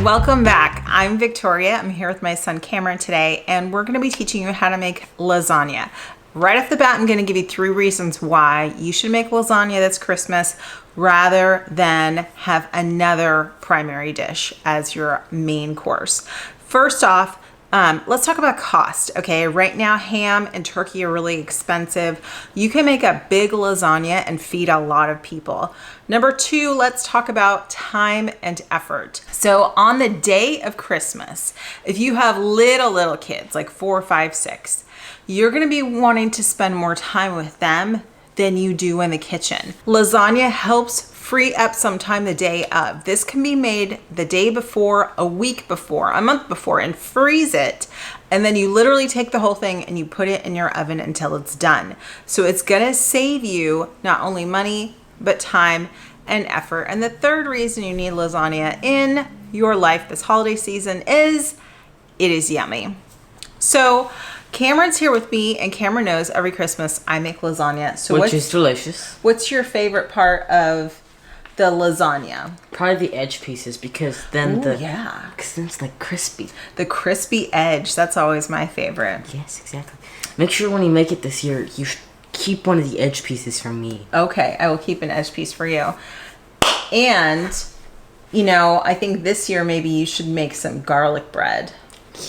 Welcome back. I'm Victoria. I'm here with my son Cameron today, and we're going to be teaching you how to make lasagna. Right off the bat, I'm going to give you 3 reasons why you should make lasagna this Christmas rather than have another primary dish as your main course. First off, let's talk about cost. Okay, right now ham and turkey are really expensive. You can make a big lasagna and feed a lot of people. Number 2, let's talk about time and effort. So on the day of Christmas, if you have little kids, like 4, 5, 6, you're gonna be wanting to spend more time with them than you do in the kitchen. Lasagna helps free up some time the day of. This can be made the day before, a week before, a month before, and freeze it. And then you literally take the whole thing and you put it in your oven until it's done. So it's gonna save you not only money, but time and effort. And the third reason you need lasagna in your life this holiday season is it is yummy. So Cameron's here with me, and Cameron knows every Christmas I make lasagna. So which is delicious. What's your favorite part of the lasagna? Probably the edge pieces, because then because then it's like crispy. The crispy edge, that's always my favorite. Yes, exactly. Make sure when you make it this year, you keep one of the edge pieces from me. Okay, I will keep an edge piece for you. And, you know, I think this year maybe you should make some garlic bread.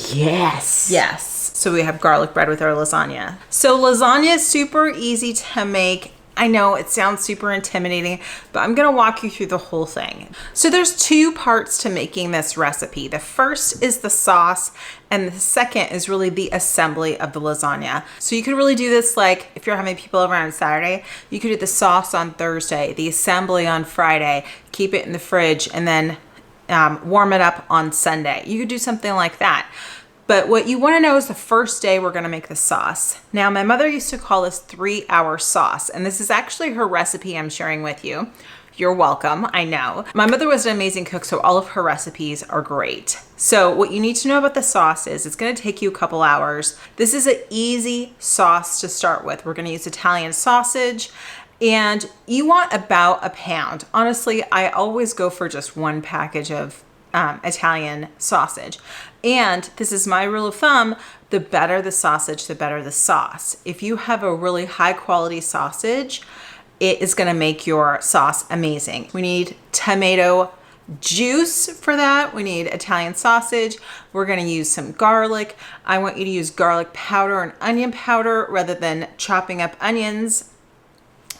Yes. Yes. So we have garlic bread with our lasagna. So lasagna is super easy to make. I know it sounds super intimidating, but I'm gonna walk you through the whole thing. So there's 2 parts to making this recipe. The first is the sauce, and the second is really the assembly of the lasagna. So you could really do this like if you're having people over on Saturday, you could do the sauce on Thursday, the assembly on Friday, keep it in the fridge, and then warm it up on Sunday. You could do something like that. But what you want to know is the first day we're going to make the sauce. Now, my mother used to call this 3-hour sauce, and this is actually her recipe I'm sharing with you. You're welcome, I know. My mother was an amazing cook, so all of her recipes are great. So what you need to know about the sauce is it's going to take you a couple hours. This is an easy sauce to start with. We're going to use Italian sausage, and you want about a pound. Honestly, I always go for just 1 package of Italian sausage. And this is my rule of thumb, the better the sausage, the better the sauce. If you have a really high quality sausage, it is gonna make your sauce amazing. We need tomato juice for that. We need Italian sausage. We're gonna use some garlic. I want you to use garlic powder and onion powder rather than chopping up onions.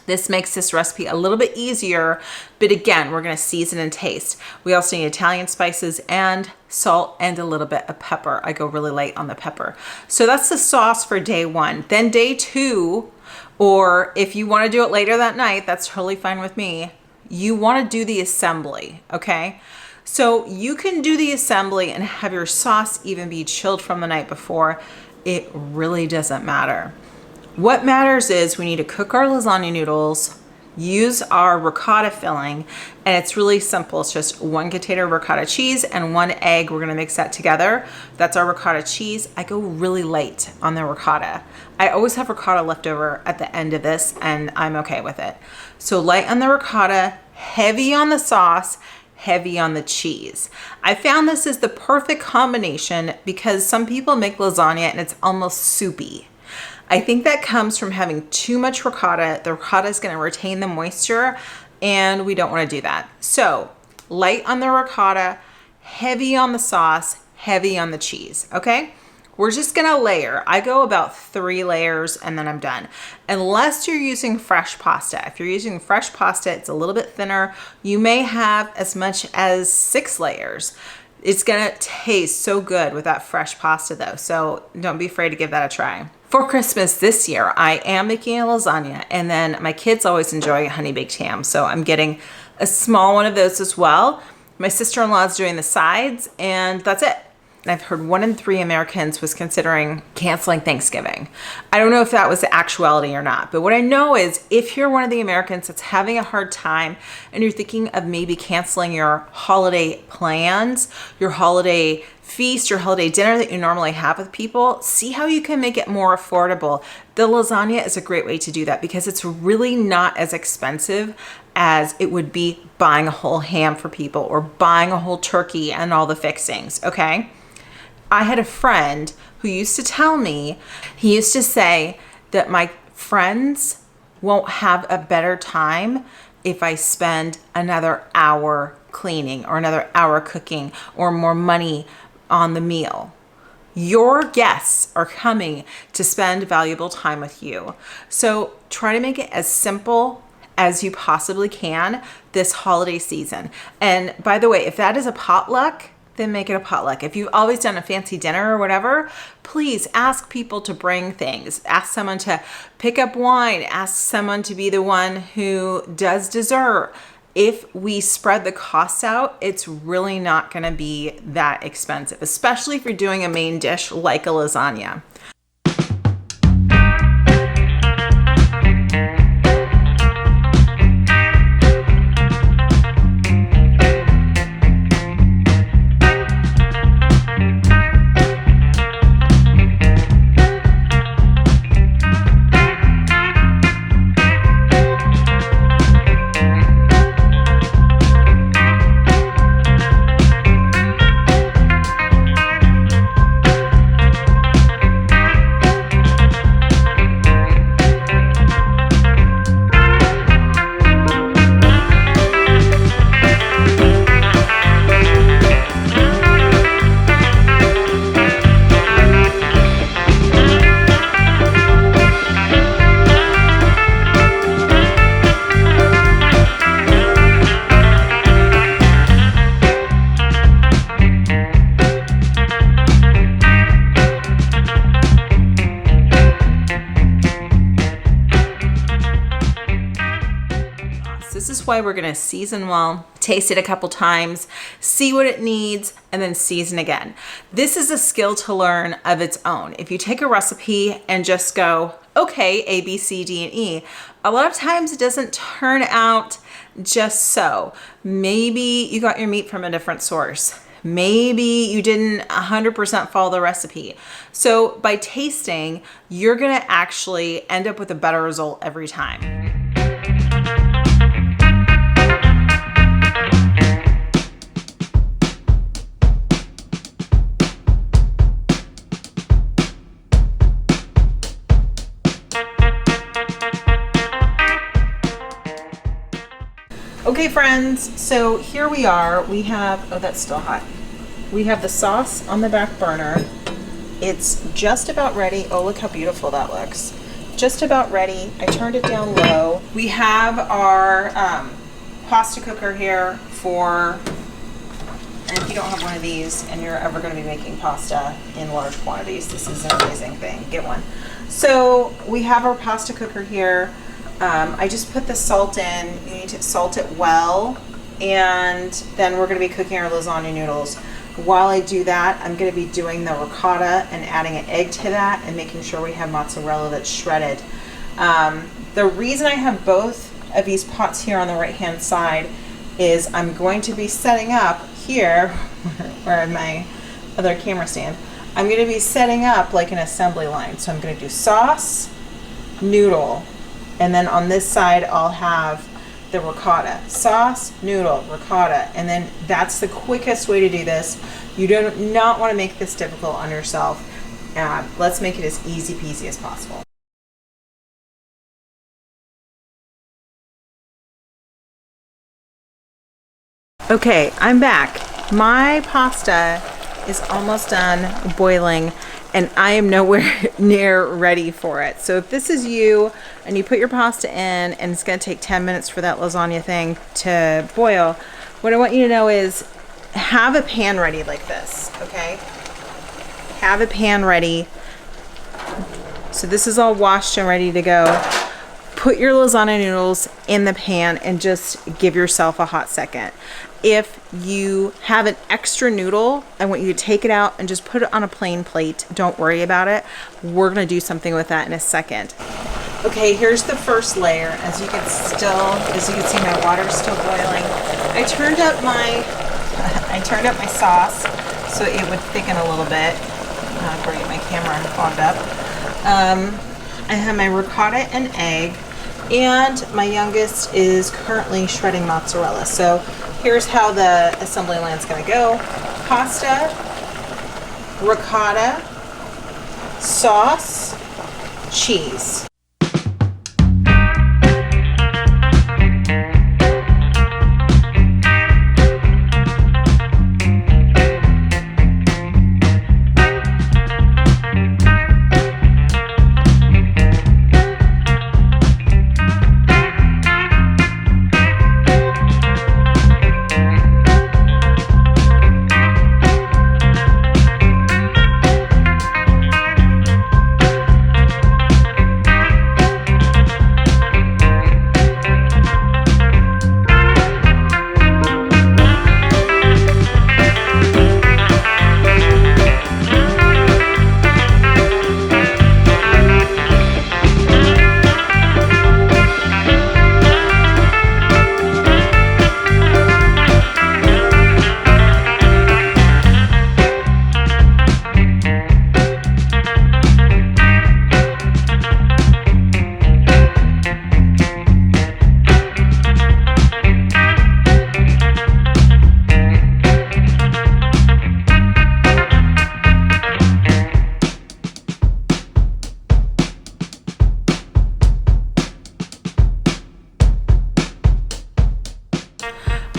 This makes this recipe a little bit easier, but again, we're gonna season and taste. We also need Italian spices and salt and a little bit of pepper. I go really light on the pepper. So that's the sauce for day 1. Then day 2, or if you wanna do it later that night, that's totally fine with me. You wanna do the assembly, okay? So you can do the assembly and have your sauce even be chilled from the night before. It really doesn't matter. What matters is we need to cook our lasagna noodles, use our ricotta filling, and it's really simple. It's just 1 container of ricotta cheese and 1 egg. We're gonna mix that together. That's our ricotta cheese. I go really light on the ricotta. I always have ricotta left over at the end of this, and I'm okay with it. So light on the ricotta, heavy on the sauce, heavy on the cheese. I found this is the perfect combination because some people make lasagna and it's almost soupy. I think that comes from having too much ricotta. The ricotta is going to retain the moisture, and we don't want to do that. So light on the ricotta, heavy on the sauce, heavy on the cheese, okay? We're just going to layer. I go about 3 layers and then I'm done. Unless you're using fresh pasta. If you're using fresh pasta, it's a little bit thinner. You may have as much as 6 layers. It's gonna taste so good with that fresh pasta though, so don't be afraid to give that a try. For Christmas this year, I am making a lasagna, and then my kids always enjoy a honey baked ham, so I'm getting a small one of those as well. My sister-in-law is doing the sides, and that's it. I've heard 1 in 3 Americans was considering canceling Thanksgiving. I don't know if that was the actuality or not, but what I know is if you're one of the Americans that's having a hard time and you're thinking of maybe canceling your holiday plans, your holiday feast, your holiday dinner that you normally have with people, see how you can make it more affordable. The lasagna is a great way to do that because it's really not as expensive as it would be buying a whole ham for people or buying a whole turkey and all the fixings, okay? I had a friend who used to tell me, he used to say that my friends won't have a better time if I spend another hour cleaning or another hour cooking or more money on the meal. Your guests are coming to spend valuable time with you. So try to make it as simple as you possibly can this holiday season. And by the way, if that is a potluck, then make it a potluck. If you've always done a fancy dinner or whatever, please ask people to bring things. Ask someone to pick up wine. Ask someone to be the one who does dessert. If we spread the costs out, it's really not going to be that expensive, especially if you're doing a main dish like a lasagna. This is why we're gonna season well, taste it a couple times, see what it needs, and then season again. This is a skill to learn of its own. If you take a recipe and just go, okay, A, B, C, D, and E, a lot of times it doesn't turn out just so. Maybe you got your meat from a different source. Maybe you didn't 100% follow the recipe. So by tasting, you're gonna actually end up with a better result every time. Okay friends, so here we are. We have, oh that's still hot. We have the sauce on the back burner. It's just about ready. Oh, look how beautiful that looks. Just about ready. I turned it down low. We have our pasta cooker here for, and if you don't have one of these and you're ever going to be making pasta in large quantities, this is an amazing thing. Get one. So we have our pasta cooker here. I just put the salt in. You need to salt it well, and then we're going to be cooking our lasagna noodles. While I do that, I'm going to be doing the ricotta and adding an egg to that and making sure we have mozzarella that's shredded. The reason I have both of these pots here on the right hand side is I'm going to be setting up here, where my other camera stand, I'm going to be setting up like an assembly line. So I'm going to do sauce, noodle, and then on this side I'll have the ricotta. Sauce, noodle, ricotta, and then that's the quickest way to do this. You do not want to make this difficult on yourself. Let's make it as easy peasy as possible. Okay, I'm back. My pasta is almost done boiling and I am nowhere near ready for it. So if this is you and you put your pasta in and it's gonna take 10 minutes for that lasagna thing to boil, what I want you to know is have a pan ready like this, okay? Have a pan ready. So this is all washed and ready to go. Put your lasagna noodles in the pan and just give yourself a hot second. If you have an extra noodle, I want you to take it out and just put it on a plain plate. Don't worry about it. We're gonna do something with that in a second. Okay, here's the first layer. As you can see, my water's still boiling. I turned up my sauce so it would thicken a little bit. Before I get my camera fogged up. I have my ricotta and egg, and my youngest is currently shredding mozzarella. So here's how the assembly line's gonna go. Pasta, ricotta, sauce, cheese.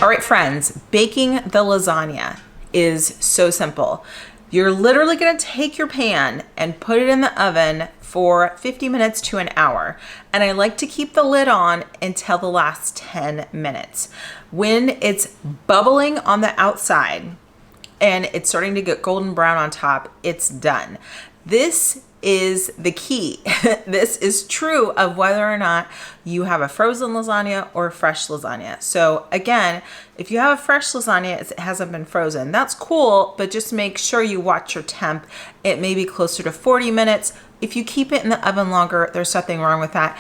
All right, friends, baking the lasagna is so simple. You're literally gonna take your pan and put it in the oven for 50 minutes to an hour. And I like to keep the lid on until the last 10 minutes. When it's bubbling on the outside and it's starting to get golden brown on top, it's done. This is the key. This is true of whether or not you have a frozen lasagna or a fresh lasagna. So again, if you have a fresh lasagna, it hasn't been frozen. That's cool, but just make sure you watch your temp. It may be closer to 40 minutes. If you keep it in the oven longer, there's nothing wrong with that.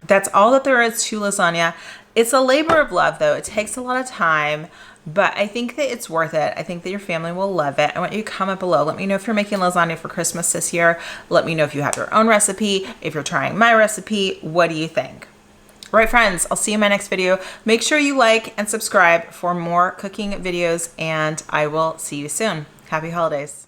That's all that there is to lasagna. It's a labor of love though. It takes a lot of time, but I think that it's worth it. I think that your family will love it. I want you to comment below. Let me know if you're making lasagna for Christmas this year. Let me know if you have your own recipe, if you're trying my recipe. What do you think? All right, friends, I'll see you in my next video. Make sure you like and subscribe for more cooking videos, and I will see you soon. Happy holidays.